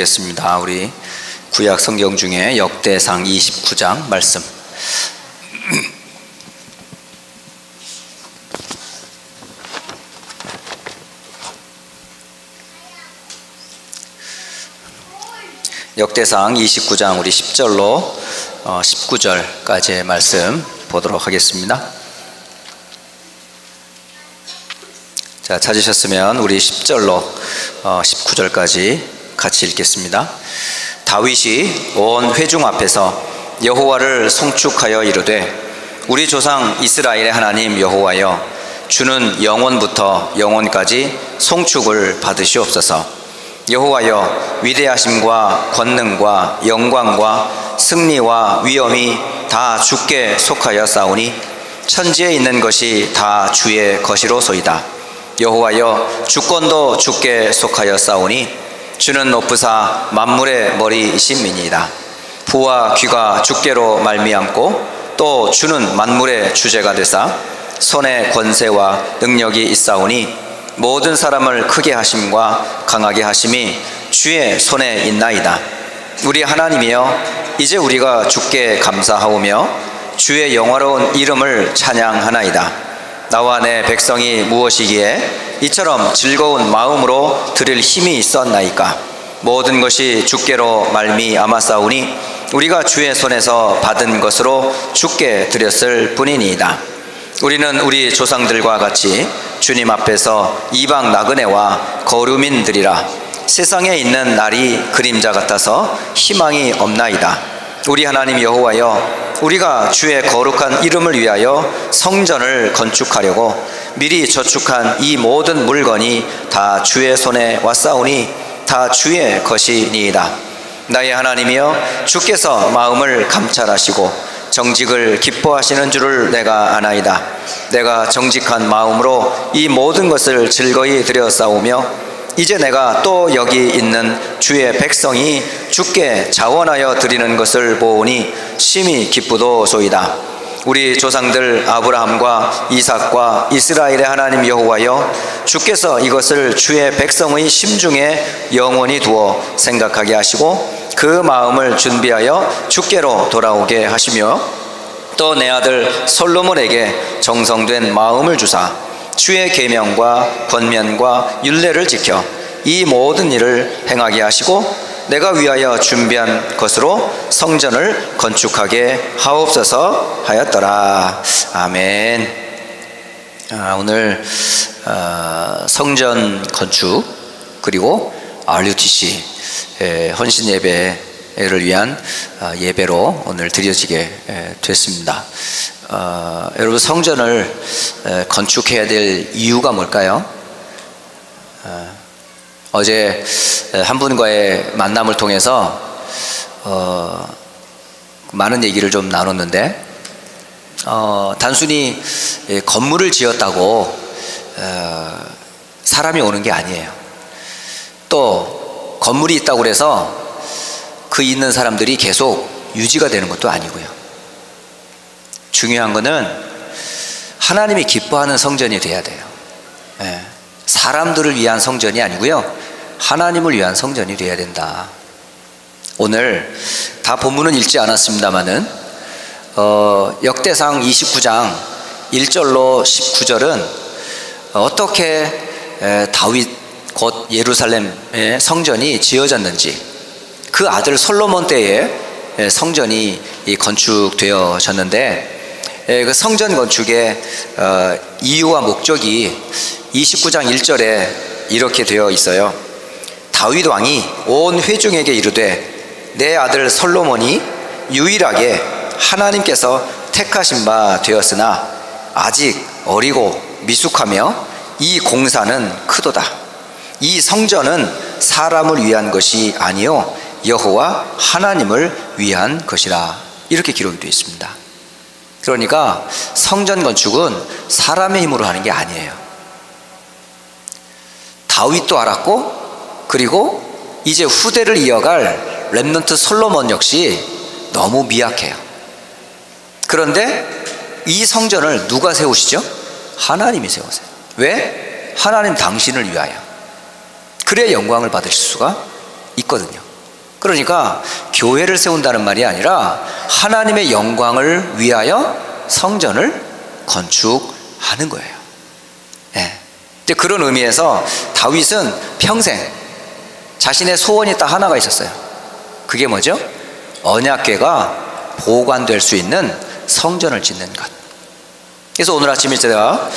겠습니다. 우리 구약 성경 중에 역대상 29장 말씀. 역대상 29장 우리 10절로 19절까지의 말씀 보도록 하겠습니다. 자, 찾으셨으면 우리 10절로 19절까지 같이 읽겠습니다. 다윗이 온 회중 앞에서 여호와를 송축하여 이르되, 우리 조상 이스라엘의 하나님 여호와여, 주는 영원부터 영원까지 송축을 받으시옵소서. 여호와여, 위대하심과 권능과 영광과 승리와 위엄이 다 주께 속하여 싸우니 천지에 있는 것이 다 주의 것이로소이다. 여호와여, 주권도 주께 속하여 싸우니 주는 높으사 만물의 머리이심이니이다. 부와 귀가 주께로 말미암고 또 주는 만물의 주제가 되사 손에 권세와 능력이 있사오니 모든 사람을 크게 하심과 강하게 하심이 주의 손에 있나이다. 우리 하나님이여, 이제 우리가 주께 감사하오며 주의 영화로운 이름을 찬양하나이다. 나와 내 백성이 무엇이기에 이처럼 즐거운 마음으로 드릴 힘이 있었나이까? 모든 것이 주께로 말미암았사오니 우리가 주의 손에서 받은 것으로 주께 드렸을 뿐이니이다. 우리는 우리 조상들과 같이 주님 앞에서 이방 나그네와 거류민들이라. 세상에 있는 날이 그림자 같아서 희망이 없나이다. 우리 하나님 여호와여, 우리가 주의 거룩한 이름을 위하여 성전을 건축하려고 미리 저축한 이 모든 물건이 다 주의 손에 왔사오니 다 주의 것이니이다. 나의 하나님이여, 주께서 마음을 감찰하시고 정직을 기뻐하시는 줄을 내가 아나이다. 내가 정직한 마음으로 이 모든 것을 즐거이 드려싸우며 이제 내가 또 여기 있는 주의 백성이 주께 자원하여 드리는 것을 보오니 심히 기쁘도소이다. 우리 조상들 아브라함과 이삭과 이스라엘의 하나님 여호와여, 주께서 이것을 주의 백성의 심중에 영원히 두어 생각하게 하시고 그 마음을 준비하여 주께로 돌아오게 하시며 또 내 아들 솔로몬에게 정성된 마음을 주사 주의 계명과 권면과 율례를 지켜 이 모든 일을 행하게 하시고 내가 위하여 준비한 것으로 성전을 건축하게 하옵소서 하였더라. 아멘. 오늘 성전 건축 그리고 RUTC 헌신 예배를 위한 예배로 오늘 드려지게 됐습니다. 여러분, 성전을 건축해야 될 이유가 뭘까요? 어제 한 분과의 만남을 통해서 많은 얘기를 좀 나눴는데, 단순히 건물을 지었다고 사람이 오는 게 아니에요. 또 건물이 있다고 해서 그 있는 사람들이 계속 유지가 되는 것도 아니고요. 중요한 거는 하나님이 기뻐하는 성전이 돼야 돼요. 사람들을 위한 성전이 아니고요, 하나님을 위한 성전이 돼야 된다. 오늘 다 본문은 읽지 않았습니다마는 역대상 29장 1절로 19절은 어떻게 다윗 곧 예루살렘의 성전이 지어졌는지, 그 아들 솔로몬 때에 성전이 건축되어졌는데, 그 성전 건축의 이유와 목적이 29장 1절에 이렇게 되어 있어요. 다윗 왕이 온 회중에게 이르되, 내 아들 솔로몬이 유일하게 하나님께서 택하신 바 되었으나 아직 어리고 미숙하며 이 공사는 크도다. 이 성전은 사람을 위한 것이 아니요 여호와 하나님을 위한 것이라. 이렇게 기록이 되어 있습니다. 그러니까 성전 건축은 사람의 힘으로 하는 게 아니에요. 다윗도 알았고, 그리고 이제 후대를 이어갈 렘넌트 솔로몬 역시 너무 미약해요. 그런데 이 성전을 누가 세우시죠? 하나님이 세우세요. 왜? 하나님 당신을 위하여. 그래야 영광을 받으실 수가 있거든요. 그러니까 교회를 세운다는 말이 아니라 하나님의 영광을 위하여 성전을 건축하는 거예요. 예. 이제 그런 의미에서 다윗은 평생 자신의 소원이 딱 하나가 있었어요. 그게 뭐죠? 언약궤가 보관될 수 있는 성전을 짓는 것. 그래서 오늘 아침에 제가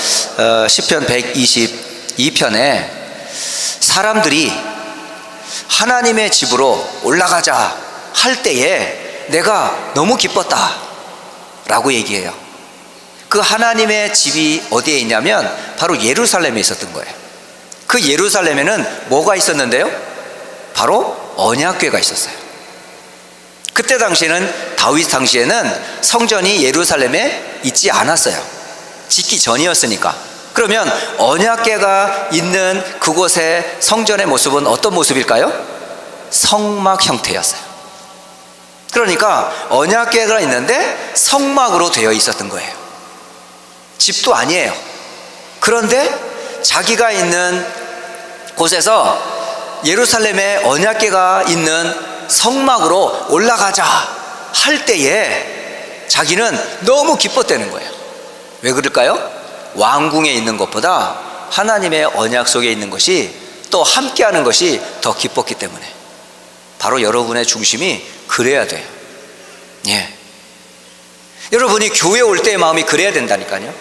시편 122편에 사람들이 하나님의 집으로 올라가자 할 때에 내가 너무 기뻤다 라고 얘기해요. 그 하나님의 집이 어디에 있냐면 바로 예루살렘에 있었던 거예요. 그 예루살렘에는 뭐가 있었는데요? 바로 언약궤가 있었어요. 그때 당시에는, 다윗 당시에는 성전이 예루살렘에 있지 않았어요. 짓기 전이었으니까. 그러면 언약궤가 있는 그곳의 성전의 모습은 어떤 모습일까요? 성막 형태였어요. 그러니까 언약궤가 있는데 성막으로 되어 있었던 거예요. 집도 아니에요. 그런데 자기가 있는 곳에서 예루살렘에 언약궤가 있는 성막으로 올라가자 할 때에 자기는 너무 기뻤다는 거예요. 왜 그럴까요? 왕궁에 있는 것보다 하나님의 언약 속에 있는 것이, 또 함께하는 것이 더 기뻤기 때문에. 바로 여러분의 중심이 그래야 돼요. 예. 여러분이 교회 올 때의 마음이 그래야 된다니까요.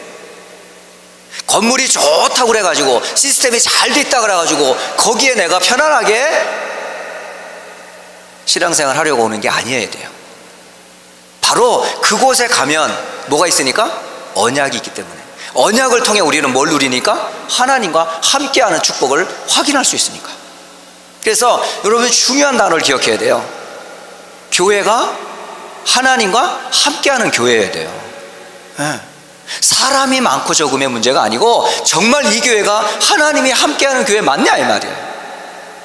건물이 좋다고 그래가지고 시스템이 잘 됐다 그래가지고 거기에 내가 편안하게 신앙생활 하려고 오는 게 아니어야 돼요. 바로 그곳에 가면 뭐가 있으니까? 언약이 있기 때문에. 언약을 통해 우리는 뭘 누리니까? 하나님과 함께하는 축복을 확인할 수 있으니까. 그래서 여러분 중요한 단어를 기억해야 돼요. 교회가 하나님과 함께하는 교회여야 돼요. 네. 사람이 많고 적음의 문제가 아니고 정말 이 교회가 하나님이 함께하는 교회 맞냐 이 말이에요.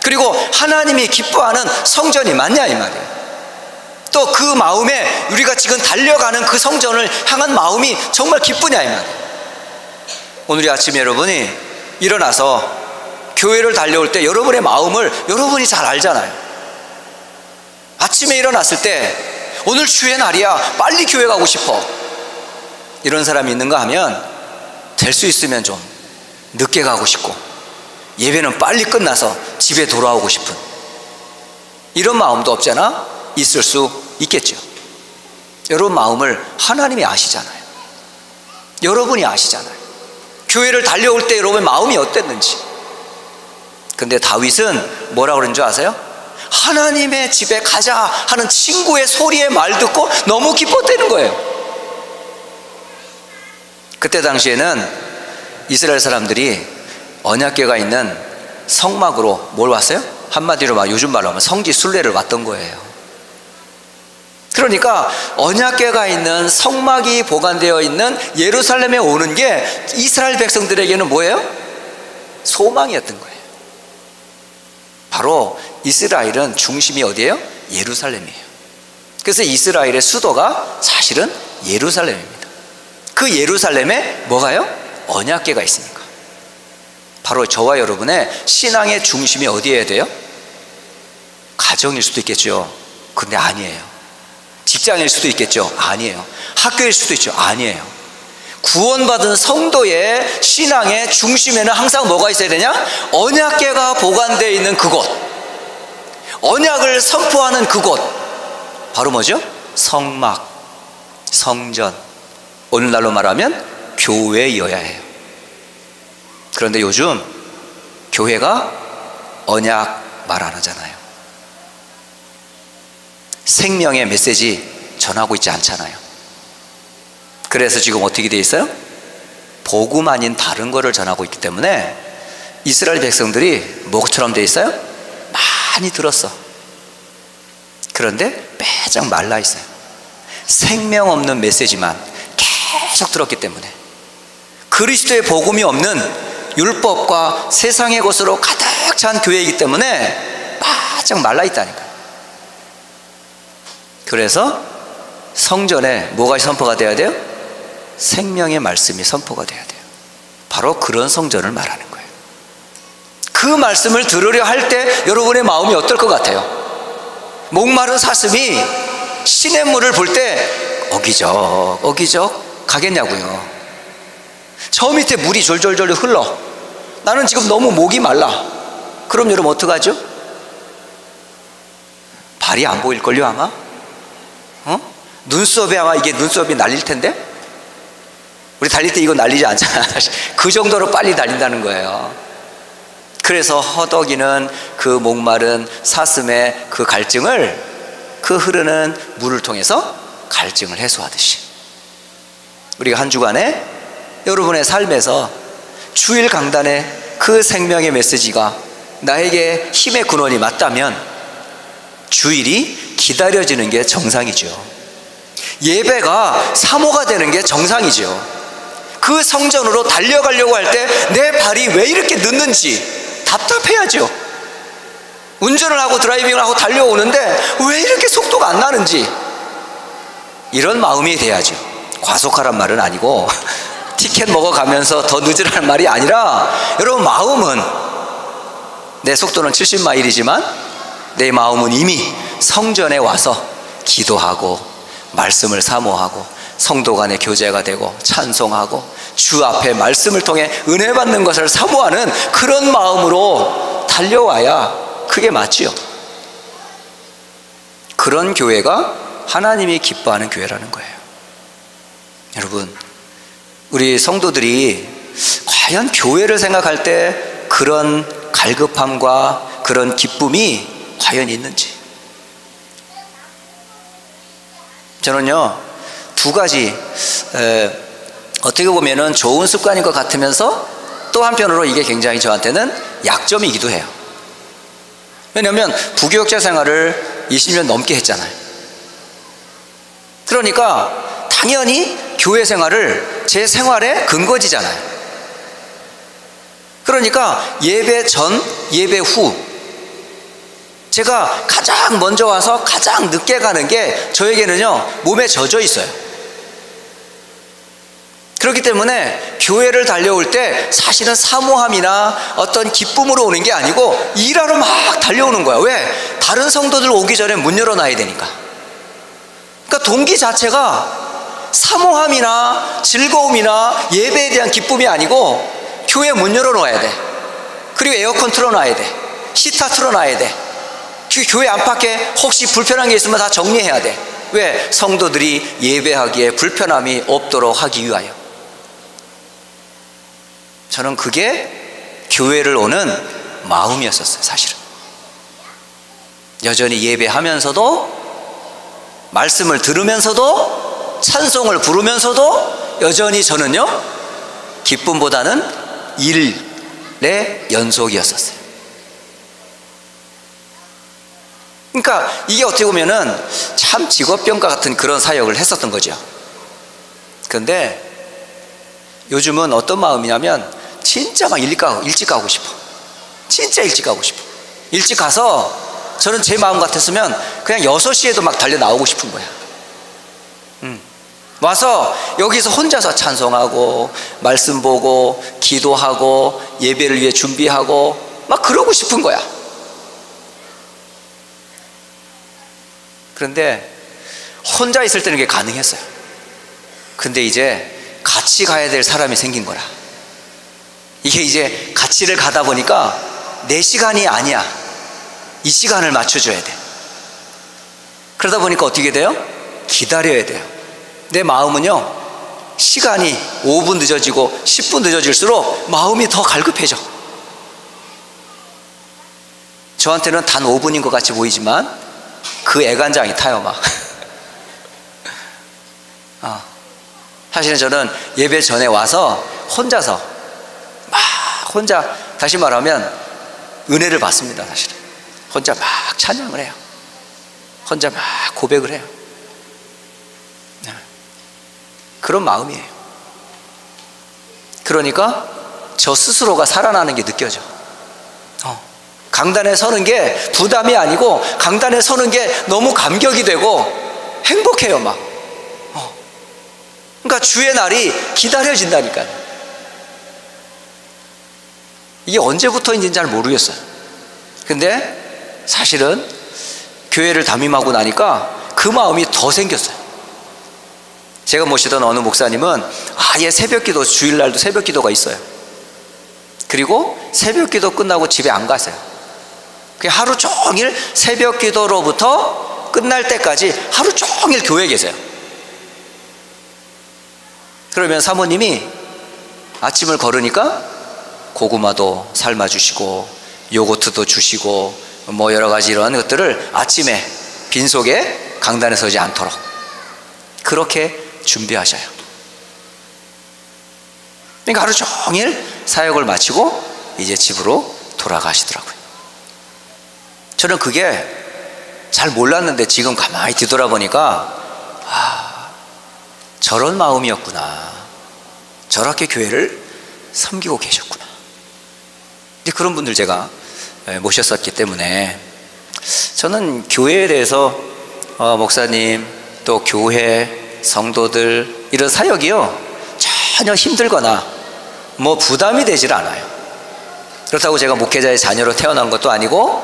그리고 하나님이 기뻐하는 성전이 맞냐 이 말이에요. 또 그 마음에 우리가 지금 달려가는 그 성전을 향한 마음이 정말 기쁘냐 이 말이에요. 오늘 아침에 여러분이 일어나서 교회를 달려올 때 여러분의 마음을 여러분이 잘 알잖아요. 아침에 일어났을 때 오늘 주의 날이야, 빨리 교회 가고 싶어, 이런 사람이 있는가 하면 될 수 있으면 좀 늦게 가고 싶고 예배는 빨리 끝나서 집에 돌아오고 싶은 이런 마음도 없잖아? 있을 수 있겠죠. 여러분 마음을 하나님이 아시잖아요. 여러분이 아시잖아요. 교회를 달려올 때 여러분의 마음이 어땠는지. 근데 다윗은 뭐라고 그러는 줄 아세요? 하나님의 집에 가자 하는 친구의 소리의 말 듣고 너무 기뻤다는 거예요. 그때 당시에는 이스라엘 사람들이 언약궤가 있는 성막으로 뭘 왔어요? 한마디로 막 요즘 말로 하면 성지 순례를 왔던 거예요. 그러니까 언약궤가 있는 성막이 보관되어 있는 예루살렘에 오는 게 이스라엘 백성들에게는 뭐예요? 소망이었던 거예요. 바로 이스라엘은 중심이 어디예요? 예루살렘이에요. 그래서 이스라엘의 수도가 사실은 예루살렘입니다. 그 예루살렘에 뭐가요? 언약궤가 있으니까. 바로 저와 여러분의 신앙의 중심이 어디에야 돼요? 가정일 수도 있겠죠. 근데 아니에요. 직장일 수도 있겠죠. 아니에요. 학교일 수도 있죠. 아니에요. 구원받은 성도의 신앙의 중심에는 항상 뭐가 있어야 되냐? 언약궤가 보관되어 있는 그곳, 언약을 선포하는 그곳, 바로 뭐죠? 성막, 성전, 오늘날로 말하면 교회여야 해요. 그런데 요즘 교회가 언약 말 안 하잖아요. 생명의 메시지 전하고 있지 않잖아요. 그래서 지금 어떻게 돼 있어요? 복음 아닌 다른 거를 전하고 있기 때문에 이스라엘 백성들이 뭐처럼 돼 있어요? 많이 들었어. 그런데 빼짝 말라 있어요. 생명 없는 메시지만 계속 들었기 때문에 그리스도의 복음이 없는 율법과 세상의 것으로 가득 찬 교회이기 때문에 바짝 말라 있다니까요. 그래서 성전에 뭐가 선포가 돼야 돼요? 생명의 말씀이 선포가 돼야 돼요. 바로 그런 성전을 말하는 거예요. 그 말씀을 들으려 할 때 여러분의 마음이 어떨 것 같아요? 목마른 사슴이 시냇물을 볼 때 어기적 가겠냐고요. 저 밑에 물이 졸졸졸 흘러. 나는 지금 너무 목이 말라. 그럼 여러분 어떡하죠? 발이 안 보일걸요 아마? 눈썹에 아마 이게 눈썹이 날릴 텐데? 우리 달릴 때 이거 날리지 않잖아. 그 정도로 빨리 달린다는 거예요. 그래서 허덕이는 그 목마른 사슴의 그 갈증을 그 흐르는 물을 통해서 갈증을 해소하듯이, 우리가 한 주간에 여러분의 삶에서 주일 강단의 그 생명의 메시지가 나에게 힘의 근원이 맞다면 주일이 기다려지는 게 정상이죠. 예배가 사모가 되는 게 정상이죠. 그 성전으로 달려가려고 할 때 내 발이 왜 이렇게 늦는지 답답해야죠. 운전을 하고 드라이빙을 하고 달려오는데 왜 이렇게 속도가 안 나는지, 이런 마음이 돼야죠. 과속하란 말은 아니고 티켓 먹어가면서 더 늦으라는 말이 아니라, 여러분 마음은 내 속도는 70마일이지만 내 마음은 이미 성전에 와서 기도하고 말씀을 사모하고 성도 간의 교제가 되고 찬송하고 주 앞에 말씀을 통해 은혜 받는 것을 사모하는 그런 마음으로 달려와야 그게 맞지요. 그런 교회가 하나님이 기뻐하는 교회라는 거예요. 여러분, 우리 성도들이 과연 교회를 생각할 때 그런 갈급함과 그런 기쁨이 과연 있는지. 저는요, 두 가지 어떻게 보면은 좋은 습관인 것 같으면서 또 한편으로 이게 굉장히 저한테는 약점이기도 해요. 왜냐하면 부교육자 생활을 20년 넘게 했잖아요. 그러니까 당연히 교회 생활을 제 생활의 근거지잖아요. 그러니까 예배 전, 예배 후 제가 가장 먼저 와서 가장 늦게 가는 게 저에게는요 몸에 젖어 있어요. 그렇기 때문에 교회를 달려올 때 사실은 사모함이나 어떤 기쁨으로 오는 게 아니고 일하러 막 달려오는 거야. 왜? 다른 성도들 오기 전에 문 열어놔야 되니까. 그러니까 동기 자체가 사모함이나 즐거움이나 예배에 대한 기쁨이 아니고 교회 문 열어놓아야 돼. 그리고 에어컨 틀어놔야 돼. 히터 틀어놔야 돼. 교회 안팎에 혹시 불편한 게 있으면 다 정리해야 돼. 왜? 성도들이 예배하기에 불편함이 없도록 하기 위하여. 저는 그게 교회를 오는 마음이었었어요. 사실은 여전히 예배하면서도 말씀을 들으면서도 찬송을 부르면서도 여전히 저는요 기쁨보다는 일의 연속이었었어요. 그러니까 이게 어떻게 보면은 참 직업병과 같은 그런 사역을 했었던 거죠. 그런데 요즘은 어떤 마음이냐면 진짜 막 일찍 가고 싶어. 진짜 일찍 가고 싶어. 일찍 가서 저는 제 마음 같았으면 그냥 6시에도 막 달려 나오고 싶은 거야. 와서 여기서 혼자서 찬송하고 말씀 보고 기도하고 예배를 위해 준비하고 막 그러고 싶은 거야. 그런데 혼자 있을 때는 그게 가능했어요. 근데 이제 같이 가야 될 사람이 생긴 거라. 이게 이제 같이를 가다 보니까 내 시간이 아니야. 이 시간을 맞춰줘야 돼. 그러다 보니까 어떻게 돼요? 기다려야 돼요. 내 마음은요 시간이 5분 늦어지고 10분 늦어질수록 마음이 더 갈급해져. 저한테는 단 5분인 것 같이 보이지만 그 애간장이 타요 막. 사실은 저는 예배 전에 와서 혼자서 막 혼자, 다시 말하면 은혜를 받습니다. 사실은 혼자 막 찬양을 해요. 혼자 막 고백을 해요. 그런 마음이에요. 그러니까 저 스스로가 살아나는 게 느껴져. 강단에 서는 게 부담이 아니고 강단에 서는 게 너무 감격이 되고 행복해요 막. 그러니까 주의 날이 기다려진다니까요. 이게 언제부터인지는 잘 모르겠어요. 근데 사실은 교회를 담임하고 나니까 그 마음이 더 생겼어요. 제가 모시던 어느 목사님은 아예 새벽기도, 주일날도 새벽기도가 있어요. 그리고 새벽기도 끝나고 집에 안 가세요. 그냥 하루 종일 새벽기도로부터 끝날 때까지 하루 종일 교회에 계세요. 그러면 사모님이 아침을 걸으니까 고구마도 삶아주시고 요거트도 주시고 뭐 여러 가지 이런 것들을 아침에 빈속에 강단에 서지 않도록 그렇게 준비하셔요. 그러니까 하루 종일 사역을 마치고 이제 집으로 돌아가시더라고요. 저는 그게 잘 몰랐는데 지금 가만히 뒤돌아보니까 저런 마음이었구나. 저렇게 교회를 섬기고 계셨구나. 근데 그런 분들 제가 모셨었기 때문에 저는 교회에 대해서 목사님 또 교회 성도들 이런 사역이요 전혀 힘들거나 뭐 부담이 되질 않아요. 그렇다고 제가 목회자의 자녀로 태어난 것도 아니고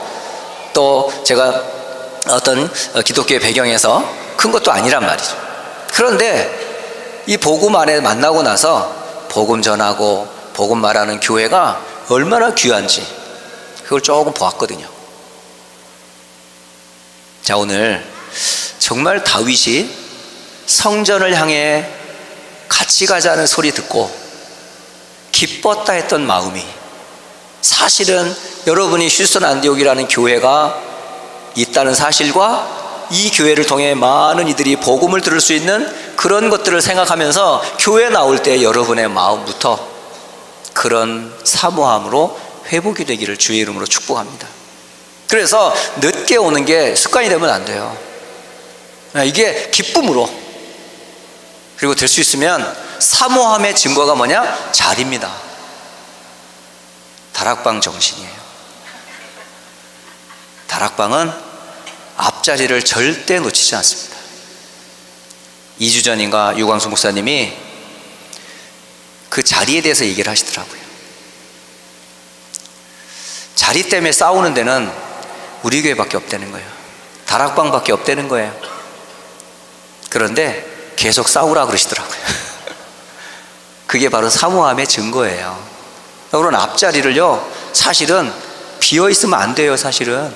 또 제가 어떤 기독교의 배경에서 큰 것도 아니란 말이죠. 그런데 이 복음 안에 만나고 나서 복음 전하고 복음 말하는 교회가 얼마나 귀한지 그걸 조금 보았거든요. 자, 오늘 정말 다윗이 성전을 향해 같이 가자는 소리 듣고 기뻤다 했던 마음이 사실은 여러분이 휴스턴 안디옥이라는 교회가 있다는 사실과 이 교회를 통해 많은 이들이 복음을 들을 수 있는 그런 것들을 생각하면서 교회 나올 때 여러분의 마음부터 그런 사모함으로 회복이 되기를 주의 이름으로 축복합니다. 그래서 늦게 오는 게 습관이 되면 안 돼요. 이게 기쁨으로, 그리고 될 수 있으면 사모함의 증거가 뭐냐? 자리입니다. 다락방 정신이에요. 다락방은 앞자리를 절대 놓치지 않습니다. 2주 전인가 유광수 목사님이 그 자리에 대해서 얘기를 하시더라고요. 자리 때문에 싸우는 데는 우리 교회밖에 없다는 거예요. 다락방밖에 없다는 거예요. 그런데 계속 싸우라 그러시더라고요. 그게 바로 사모함의 증거예요. 그런 앞자리를요 사실은 비어있으면 안 돼요. 사실은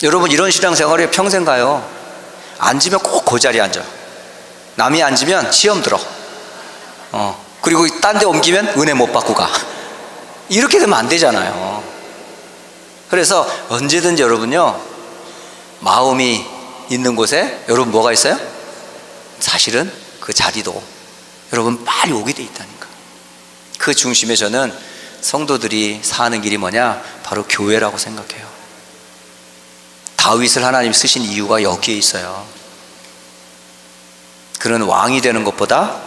여러분 이런 신앙생활에 평생 가요. 앉으면 꼭 그 자리에 앉아요. 남이 앉으면 시험 들어. 그리고 딴 데 옮기면 은혜 못 받고 가. 이렇게 되면 안 되잖아요. 그래서 언제든지 여러분요 마음이 있는 곳에 여러분 뭐가 있어요? 사실은 그 자리도 여러분 빨리 오게 돼 있다니까. 그 중심에 저는 성도들이 사는 길이 뭐냐? 바로 교회라고 생각해요. 다윗을 하나님 쓰신 이유가 여기에 있어요. 그는 왕이 되는 것보다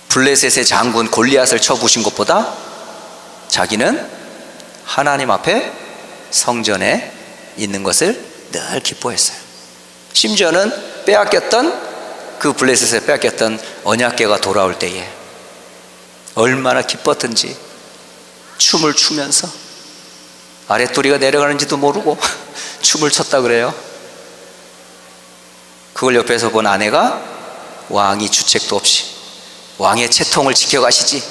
블레셋의 장군 골리앗을 쳐부신 것보다 자기는 하나님 앞에 성전에 있는 것을 늘 기뻐했어요. 심지어는 빼앗겼던 그 블레셋에 빼앗겼던 언약궤가 돌아올 때에 얼마나 기뻤던지 춤을 추면서 아랫도리가 내려가는지도 모르고 춤을 췄다 그래요. 그걸 옆에서 본 아내가 왕이 주책도 없이 왕의 채통을 지켜가시지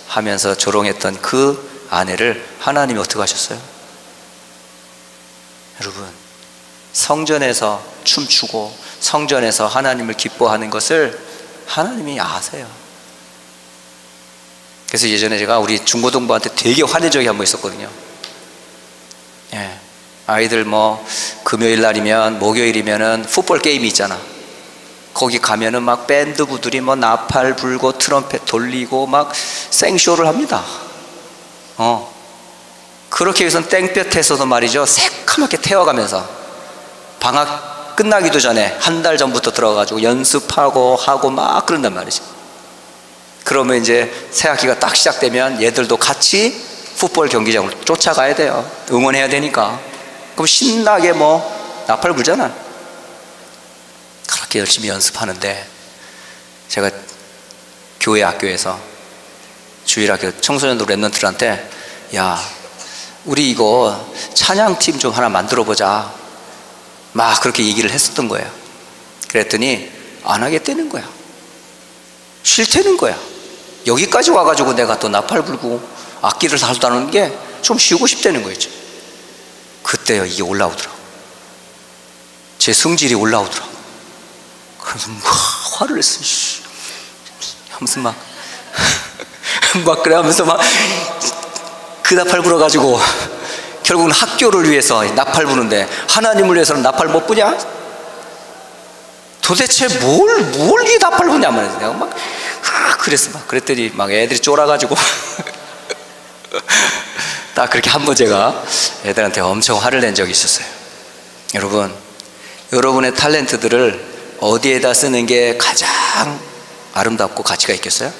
하면서 조롱했던 그 아내를 하나님이 어떻게 하셨어요? 여러분, 성전에서 춤추고 성전에서 하나님을 기뻐하는 것을 하나님이 아세요. 그래서 예전에 제가 우리 중고등부한테 되게 화낸 적이 한 번 있었거든요. 예, 아이들 뭐 금요일 날이면 목요일이면은 풋볼 게임이 있잖아. 거기 가면은 막 밴드부들이 뭐 나팔 불고 트럼펫 돌리고 막 생쇼를 합니다. 그렇게 해서 땡볕에서도 말이죠 새카맣게 태워가면서 방학 끝나기도 전에 한 달 전부터 들어가가지고 연습하고 하고 막 그런단 말이죠. 그러면 이제 새 학기가 딱 시작되면 얘들도 같이 풋볼 경기장으로 쫓아가야 돼요. 응원해야 되니까. 그럼 신나게 뭐 나팔 불잖아. 그렇게 열심히 연습하는데 제가 교회 학교에서 주일학교 청소년들 랩런트들한테 야 우리 이거 찬양팀 좀 하나 만들어 보자, 막 그렇게 얘기를 했었던 거예요. 그랬더니 안 하겠다는 거야. 싫다는 거야. 여기까지 와가지고 내가 또 나팔 불고 악기를 다루다는 게 좀 쉬고 싶다는 거였죠. 그때요 이게 올라오더라고. 제 성질이 올라오더라고. 그래서 막 화를 냈어. 하면서 막 그래 하면서 막 그 나팔 불어가지고 결국은 학교를 위해서 나팔 부는데 하나님을 위해서는 나팔 못 부냐? 도대체 뭘 위해 나팔 부냐면 내가 막 그랬어. 막 그랬더니 막 애들이 쫄아가지고 딱 그렇게 한번 제가 애들한테 엄청 화를 낸 적이 있었어요. 여러분, 여러분의 탤런트들을 어디에다 쓰는 게 가장 아름답고 가치가 있겠어요?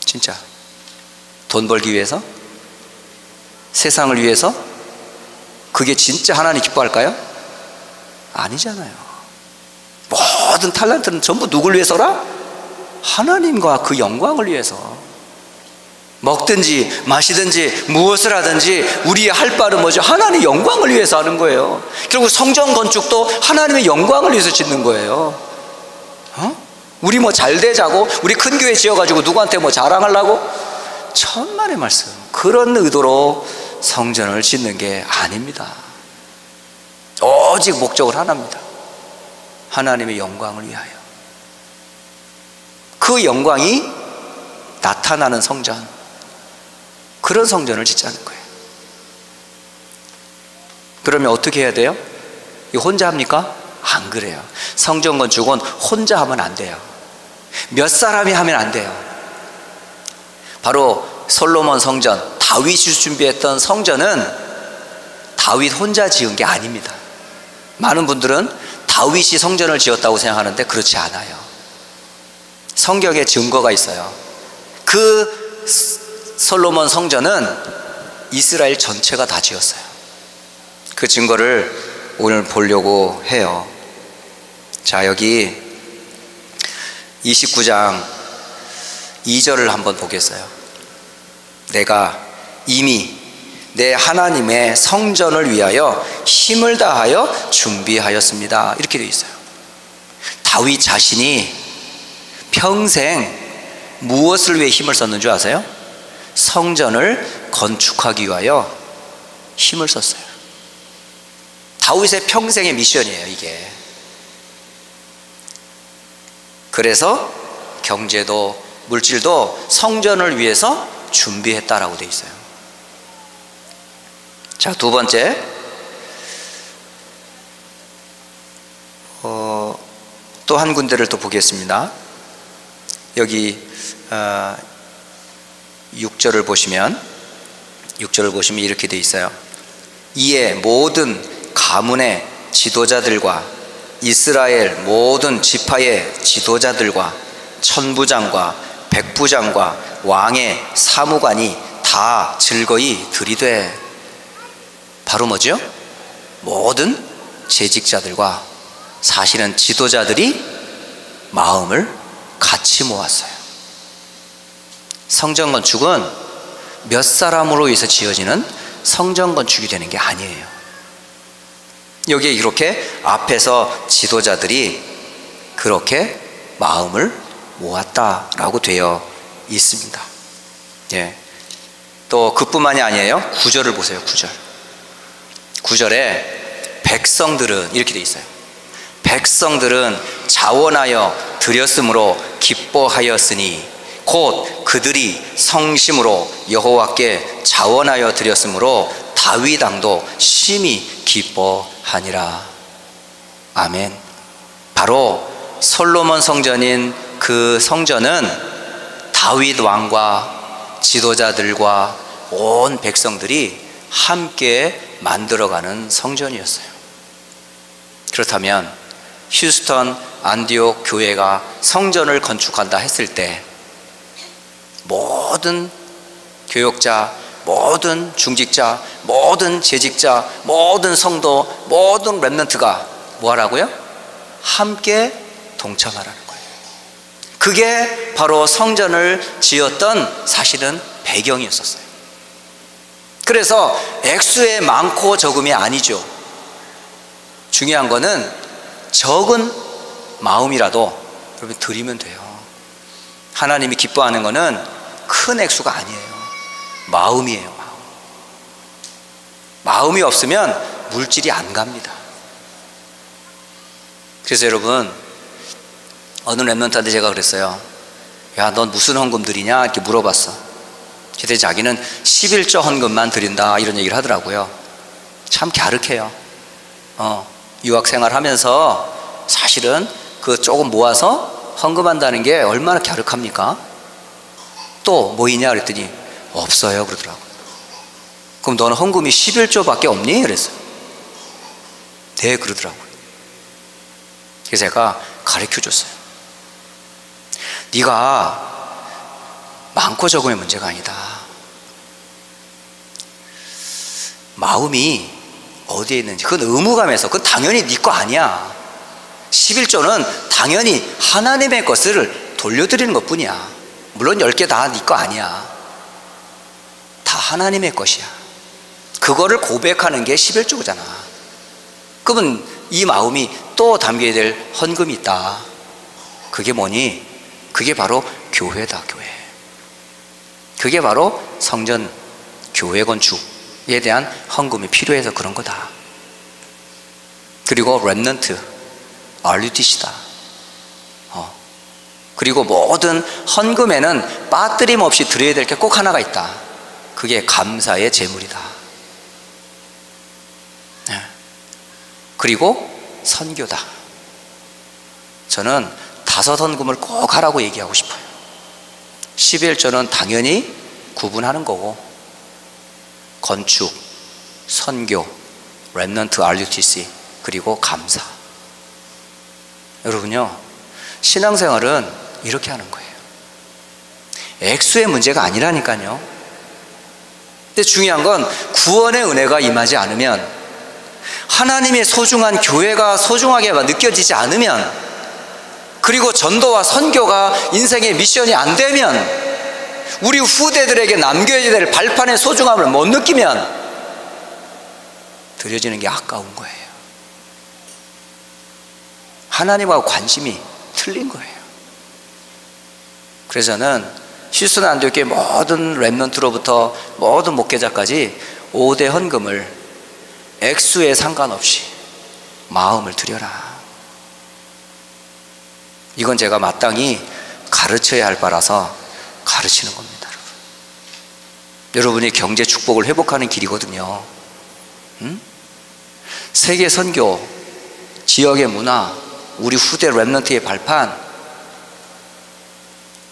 진짜 돈 벌기 위해서? 세상을 위해서? 그게 진짜 하나님 기뻐할까요? 아니잖아요. 모든 탤런트는 전부 누굴 위해서라? 하나님과 그 영광을 위해서. 먹든지 마시든지 무엇을 하든지 우리의 할 바는 뭐죠? 하나님의 영광을 위해서 하는 거예요. 결국 성전 건축도 하나님의 영광을 위해서 짓는 거예요. 우리 뭐 잘 되자고, 우리 큰 교회 지어가지고 누구한테 뭐 자랑하려고? 천만의 말씀. 그런 의도로 성전을 짓는 게 아닙니다. 오직 목적을 하나입니다. 하나님의 영광을 위하여. 그 영광이 나타나는 성전, 그런 성전을 짓자는 거예요. 그러면 어떻게 해야 돼요? 이거 혼자 합니까? 안 그래요. 성전 건축은 혼자 하면 안 돼요. 몇 사람이 하면 안 돼요. 바로 솔로몬 성전, 다윗이 준비했던 성전은 다윗 혼자 지은 게 아닙니다. 많은 분들은 다윗이 성전을 지었다고 생각하는데 그렇지 않아요. 성경에 증거가 있어요. 그 솔로몬 성전은 이스라엘 전체가 다 지었어요. 그 증거를 오늘 보려고 해요. 자, 여기 29장 2절을 한번 보겠어요. 내가 이미 내 하나님의 성전을 위하여 힘을 다하여 준비하였습니다. 이렇게 되어 있어요. 다윗 자신이 평생 무엇을 위해 힘을 썼는 줄 아세요? 성전을 건축하기 위하여 힘을 썼어요. 다윗의 평생의 미션이에요, 이게. 그래서 경제도 물질도 성전을 위해서 준비했다라고 되어 있어요. 자, 두 번째, 또 한 군데를 또 보겠습니다. 여기 6절을 보시면 이렇게 되어 있어요. 이에 모든 가문의 지도자들과 이스라엘 모든 지파의 지도자들과 천부장과 백부장과 왕의 사무관이 다 즐거이 들이되, 바로 뭐죠? 모든 재직자들과 사실은 지도자들이 마음을 같이 모았어요. 성전 건축은 몇 사람으로 인해서 지어지는 성전 건축이 되는 게 아니에요. 여기에 이렇게 앞에서 지도자들이 그렇게 마음을 모았다라고 되어 있습니다. 예. 또 그뿐만이 아니에요. 9절을 보세요. 9절에 백성들은 이렇게 되어 있어요. 백성들은 자원하여 드렸으므로 기뻐하였으니 곧 그들이 성심으로 여호와께 자원하여 드렸으므로 다윗 왕도 심히 기뻐하니라. 아멘. 바로 솔로몬 성전인 그 성전은 다윗 왕과 지도자들과 온 백성들이 함께 만들어가는 성전이었어요. 그렇다면 휴스턴 안디옥 교회가 성전을 건축한다 했을 때 모든 교역자, 모든 중직자, 모든 재직자, 모든 성도, 모든 렘넌트가 뭐 하라고요? 함께 동참하라는 거예요. 그게 바로 성전을 지었던 사실은 배경이었었어요. 그래서 액수의 많고 적음이 아니죠. 중요한 거는 적은 마음이라도 여러분 드리면 돼요. 하나님이 기뻐하는 거는 큰 액수가 아니에요. 마음이에요. 마음이 없으면 물질이 안 갑니다. 그래서 여러분, 어느 랩런트한테 제가 그랬어요. 야, 넌 무슨 헌금 드리냐? 이렇게 물어봤어. 그때 자기는 11조 헌금만 드린다 이런 얘기를 하더라고요. 참 갸륵해요. 유학생활 하면서 사실은 그 조금 모아서 헌금한다는 게 얼마나 갸륵합니까? 또 뭐 있냐 그랬더니 없어요 그러더라고요. 그럼 너는 헌금이 11조밖에 없니? 그랬어요. 네 그러더라고요. 그래서 제가 가르쳐 줬어요. 네가 많고 적음의 문제가 아니다. 마음이 어디에 있는지, 그건 의무감에서, 그건 당연히 네 거 아니야. 11조는 당연히 하나님의 것을 돌려드리는 것 뿐이야. 물론 10개 다 네 거 아니야. 다 하나님의 것이야. 그거를 고백하는 게 11조잖아. 그러면 이 마음이 또 담겨야 될 헌금이 있다. 그게 뭐니? 그게 바로 교회다. 교회. 그게 바로 성전 교회 건축에 대한 헌금이 필요해서 그런 거다. 그리고 렘넌트 RUTC다. 그리고 모든 헌금에는 빠뜨림 없이 드려야 될 게 꼭 하나가 있다. 그게 감사의 제물이다. 그리고 선교다. 저는 5 헌금을 꼭 하라고 얘기하고 싶어요. 11조는 당연히 구분하는 거고, 건축, 선교, 렘넌트 RUTC, 그리고 감사. 여러분요, 신앙생활은 이렇게 하는 거예요. 액수의 문제가 아니라니까요. 근데 중요한 건 구원의 은혜가 임하지 않으면, 하나님의 소중한 교회가 소중하게 느껴지지 않으면, 그리고 전도와 선교가 인생의 미션이 안 되면, 우리 후대들에게 남겨야 될 발판의 소중함을 못 느끼면 드려지는 게 아까운 거예요. 하나님하고 관심이 틀린 거예요. 그래서 저는 휴스턴 안디옥교회 모든 렘넌트로부터 모든 목회자까지 5대 헌금을 액수에 상관없이 마음을 드려라. 이건 제가 마땅히 가르쳐야 할 바라서 가르치는 겁니다. 여러분이 경제 축복을 회복하는 길이거든요. 세계 선교, 지역의 문화, 우리 후대 렘넌트의 발판,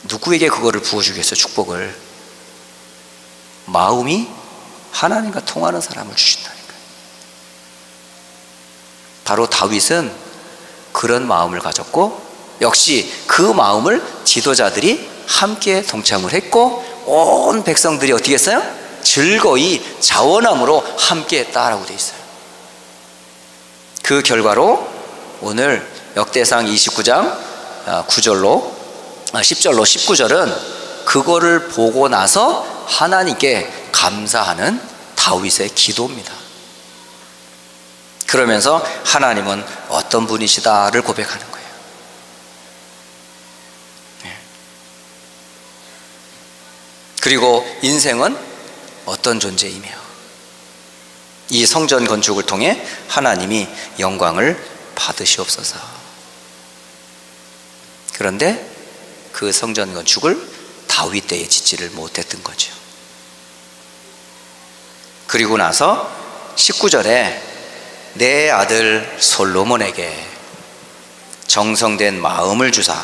누구에게 그거를 부어주겠어요? 축복을. 마음이 하나님과 통하는 사람을 주신다니까요. 바로 다윗은 그런 마음을 가졌고, 역시 그 마음을 지도자들이 함께 동참을 했고, 온 백성들이 어떻게 했어요? 즐거이 자원함으로 함께 했다라고 되어 있어요. 그 결과로 오늘 역대상 29장 9절로 10절로 19절은 그거를 보고 나서 하나님께 감사하는 다윗의 기도입니다. 그러면서 하나님은 어떤 분이시다를 고백하는 거예요. 그리고 인생은 어떤 존재이며, 이 성전 건축을 통해 하나님이 영광을 받으시옵소서. 그런데 그 성전 건축을 다윗 때에 짓지를 못했던 거죠. 그리고 나서 19절에 내 아들 솔로몬에게 정성된 마음을 주사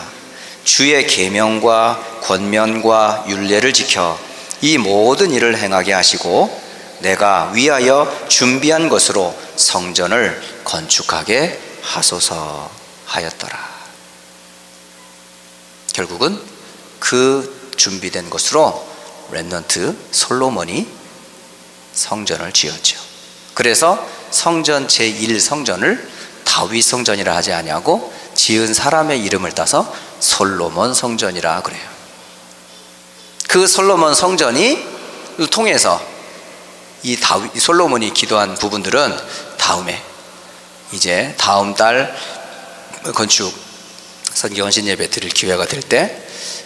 주의 계명과 권면과 율례를 지켜 이 모든 일을 행하게 하시고 내가 위하여 준비한 것으로 성전을 건축하게 하소서 하였더라. 결국은 그 준비된 것으로 렘넌트 솔로몬이 성전을 지었죠. 그래서 성전 제1성전을 다윗 성전이라 하지 아니하고 지은 사람의 이름을 따서 솔로몬 성전이라 그래요. 그 솔로몬 성전이 통해서 이 솔로몬이 기도한 부분들은 다음에 이제 다음 달 건축 선교 헌신 예배 드릴 기회가 될 때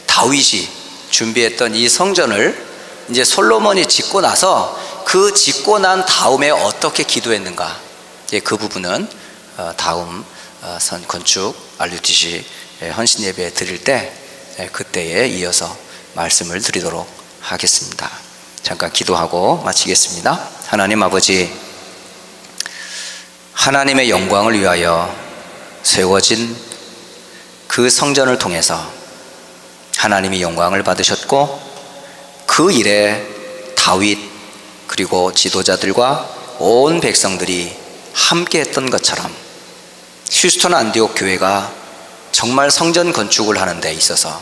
다윗이 준비했던 이 성전을 이제 솔로몬이 짓고 나서 그 짓고 난 다음에 어떻게 기도했는가, 이제 그 부분은 다음 건축 RUTC 헌신 예배 드릴 때 그때에 이어서 말씀을 드리도록 하겠습니다. 잠깐 기도하고 마치겠습니다. 하나님 아버지, 하나님의 영광을 위하여 세워진 그 성전을 통해서 하나님이 영광을 받으셨고, 그 일에 다윗 그리고 지도자들과 온 백성들이 함께 했던 것처럼 휴스턴 안디옥 교회가 정말 성전 건축을 하는 데 있어서,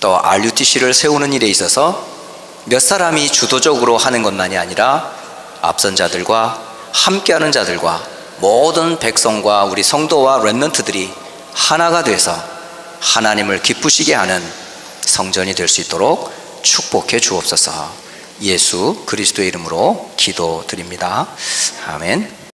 또 RUTC를 세우는 일에 있어서 몇 사람이 주도적으로 하는 것만이 아니라 앞선 자들과 함께하는 자들과 모든 백성과 우리 성도와 렘넌트들이 하나가 돼서 하나님을 기쁘시게 하는 성전이 될 수 있도록 축복해 주옵소서. 예수 그리스도의 이름으로 기도드립니다. 아멘.